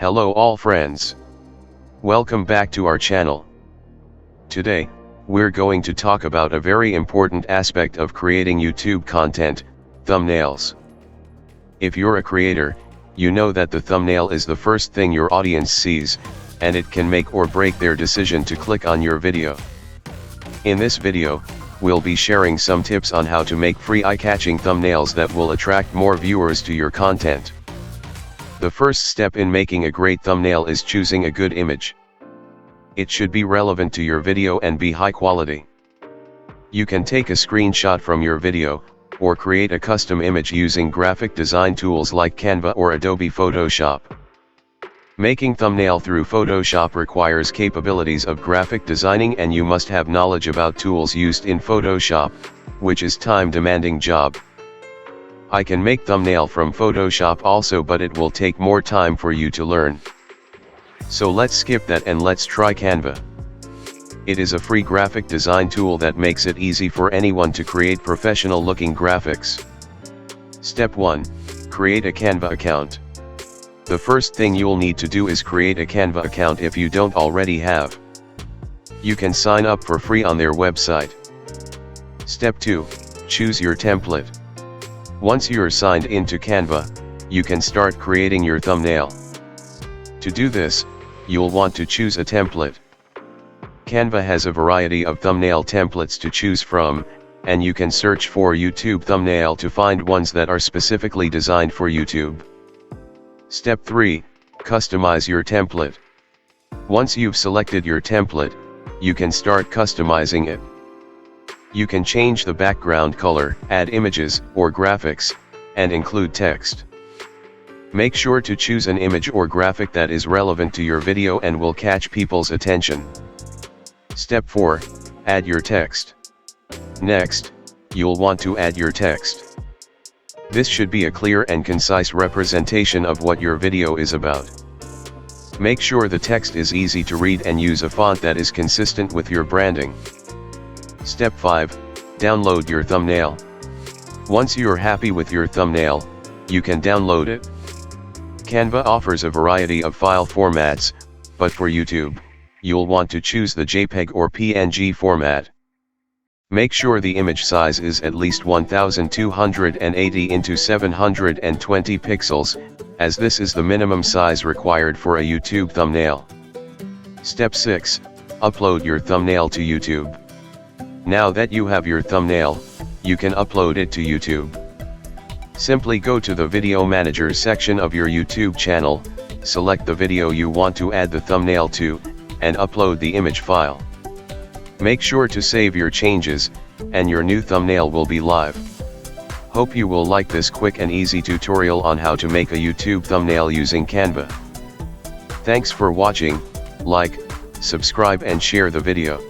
Hello all friends. Welcome back to our channel. Today, we're going to talk about a very important aspect of creating YouTube content, thumbnails. If you're a creator, you know that the thumbnail is the first thing your audience sees, and it can make or break their decision to click on your video. In this video, we'll be sharing some tips on how to make free eye-catching thumbnails that will attract more viewers to your content. The first step in making a great thumbnail is choosing a good image. It should be relevant to your video and be high quality. You can take a screenshot from your video, or create a custom image using graphic design tools like Canva or Adobe Photoshop. Making thumbnail through Photoshop requires capabilities of graphic designing, and you must have knowledge about tools used in Photoshop, which is time-demanding job. I can make thumbnail from Photoshop also, but it will take more time for you to learn. So let's skip that and let's try Canva. It is a free graphic design tool that makes it easy for anyone to create professional looking graphics. Step 1. Create a Canva account. The first thing you'll need to do is create a Canva account if you don't already have. You can sign up for free on their website. Step 2. Choose your template. Once you're signed into Canva, you can start creating your thumbnail. To do this, you'll want to choose a template. Canva has a variety of thumbnail templates to choose from, and you can search for YouTube thumbnail to find ones that are specifically designed for YouTube. Step 3. Customize your template. Once you've selected your template, you can start customizing it. You can change the background color, add images or graphics, and include text. Make sure to choose an image or graphic that is relevant to your video and will catch people's attention. Step 4. Add your text. Next, you'll want to add your text. This should be a clear and concise representation of what your video is about. Make sure the text is easy to read and use a font that is consistent with your branding. Step 5. Download your thumbnail. Once you're happy with your thumbnail, you can download it. Canva offers a variety of file formats, but for YouTube, you'll want to choose the JPEG or PNG format. Make sure the image size is at least 1280 x 720 pixels, as this is the minimum size required for a YouTube thumbnail. Step 6. Upload your thumbnail to YouTube. Now that you have your thumbnail, you can upload it to YouTube. Simply go to the Video Manager section of your YouTube channel, select the video you want to add the thumbnail to, and upload the image file. Make sure to save your changes, and your new thumbnail will be live. Hope you will like this quick and easy tutorial on how to make a YouTube thumbnail using Canva. Thanks for watching. Like, subscribe and share the video.